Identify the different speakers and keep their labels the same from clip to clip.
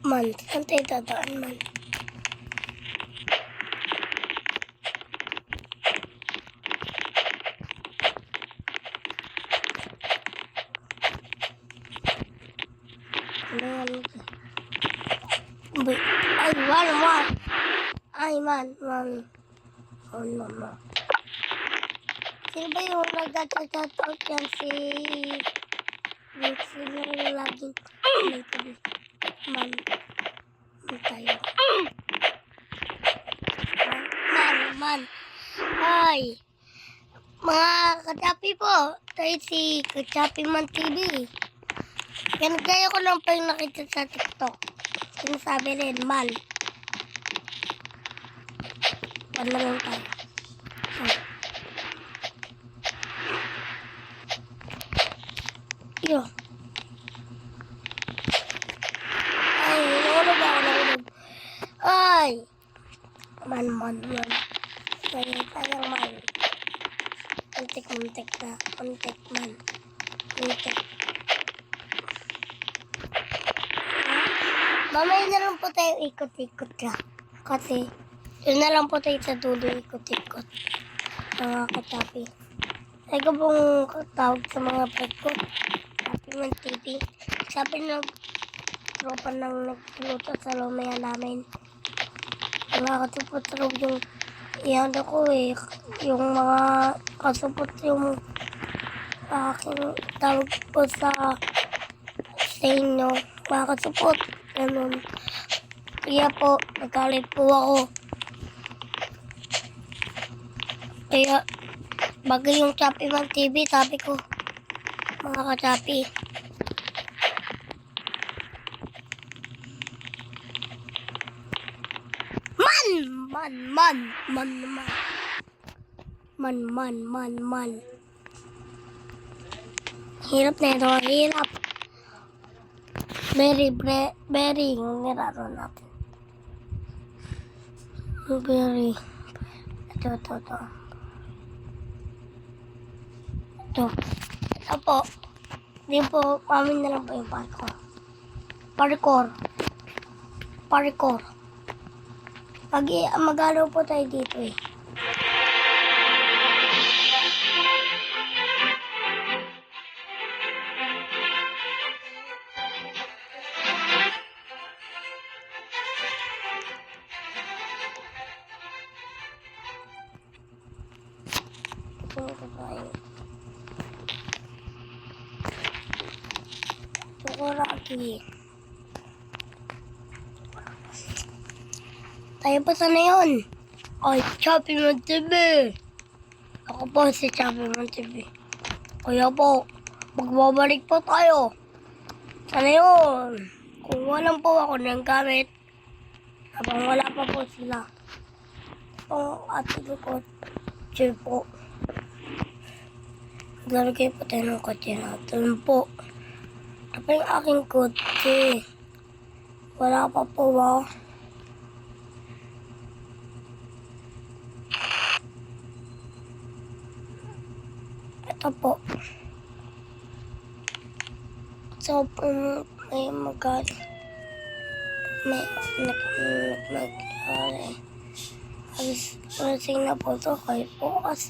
Speaker 1: Man, saan tayo dadaan man? Ay, man. Ay, man. Sino ba yung nagtatat-out yan? Si sino yung laging man tayo. Man. Ay, mga kachapi po. Tayo si Kachapi Man TV. Yan kaya ko lang pa yung nakita sa TikTok. Sinasabi rin, man. Man na lang tayo. Yo. Ay, nahulog ako. Ay. Man. Sayang man. Muntik na. Muntik man. Muntik. Mamaya na lang po tayo ikot-ikot ka. Kasi, yun na lang po tayo sa dulo ikot-ikot. Mga kachapi. Ay ko pong tawag sa mga pet ko. Kachapi Man TV. Sabi ng tropa ng nagluto sa lumaya namin. Nakakatupot yung iyan ako eh. Yung mga kasupot yung aking tawag po sa inyo. Mga kasupot. Ganun. Kaya po, nagalit po ako. Kaya, bagay yung Chappy Man TV, sabi ko, mga kachapi. Man. Hirap na ito, hirap. Very yung niraro natin. Very. Ito. Ito po. Hindi po, amin na lang po yung parkour. Mag-alo po tayo dito eh. Tukuraki. Tayo pa sana yun. Ay, Chappy Man TV. Ako po si Chappy Man TV. Kaya po, magbabalik po tayo. Sana yun. Kung walang po ako ng gamit, habang wala pa po sila. Ang ating kotse po. Lalagay po tayo ng kotse natin po. Ito yung aking kotse. Wala pa po ba? Ito po. So, may lasing na po ito kayo po kasi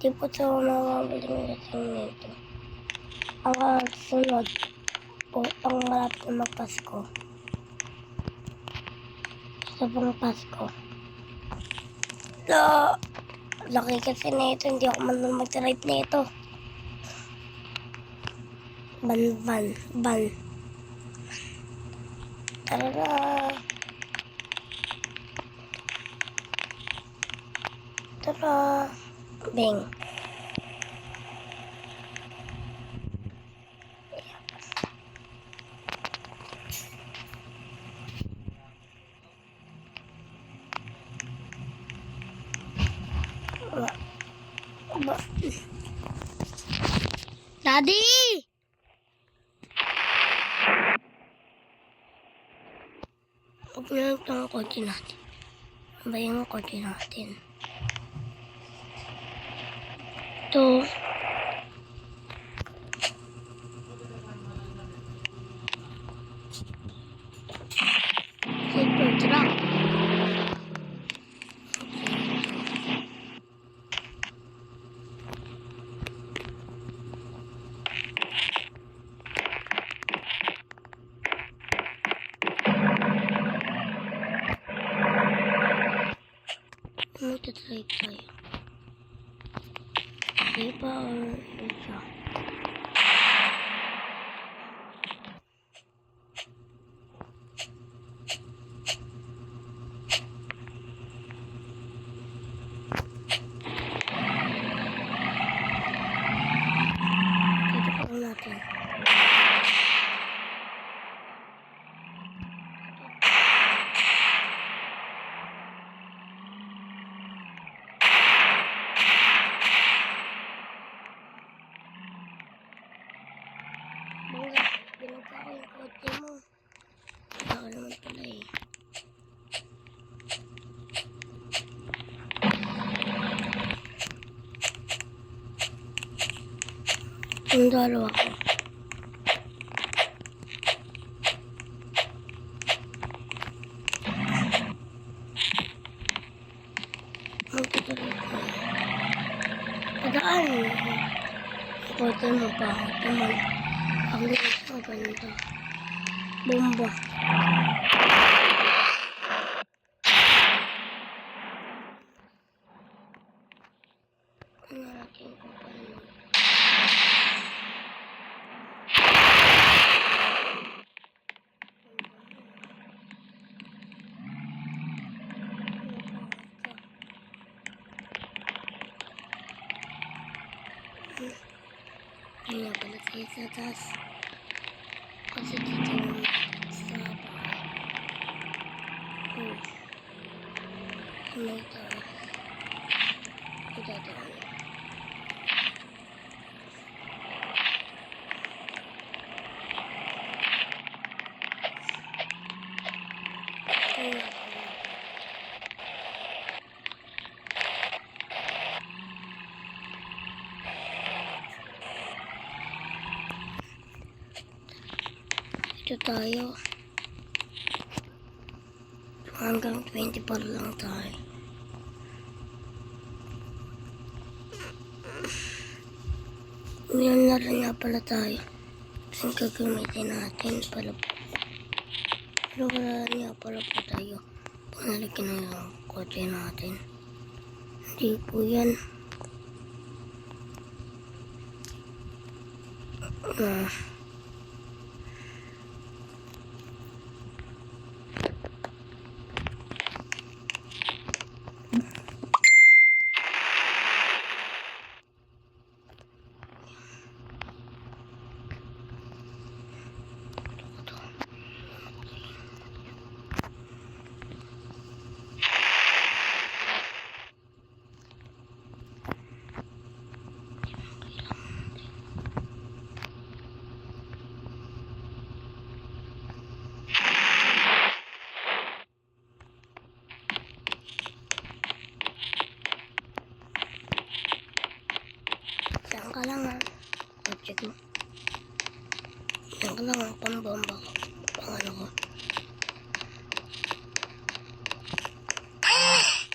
Speaker 1: di po ito mamabaling lasing nito. Ang sunod po, ang malapit na magpasko. Sa pang Pasko. Laki kasi na ito, hindi ako man mag-drive na ito. Ban. Tara. Bing. Daddy! Huwag na ito ang kotse natin. Ano ba yung kotse natin? Ito. Magta-try tayo. Di ba or ito? Dito pa lang natin. Bangga, binagka ko yung kotse mo. Wala ka naman pala eh. Sundalo ako. Magtutuloy ko. Padaan. Ang kotse mo pa. Naman. Ang linis ang ganda. Bomba. Narating ko pa naman. Kaya pala tayo sa taas. Kasi dito yung sa bahay. May taas. Ito. Ito tayo. Hanggang 24 lang tayo. Ngayon na rin nga pala tayo. Ang gagamitin natin pala. Pero wala nga pala po tayo. Panalikin na yung kotse natin. Hindi po yan. Diyan ka lang ha. Kotse ko. Diyan ka lang ha. Pambomba ko. Pangano ko.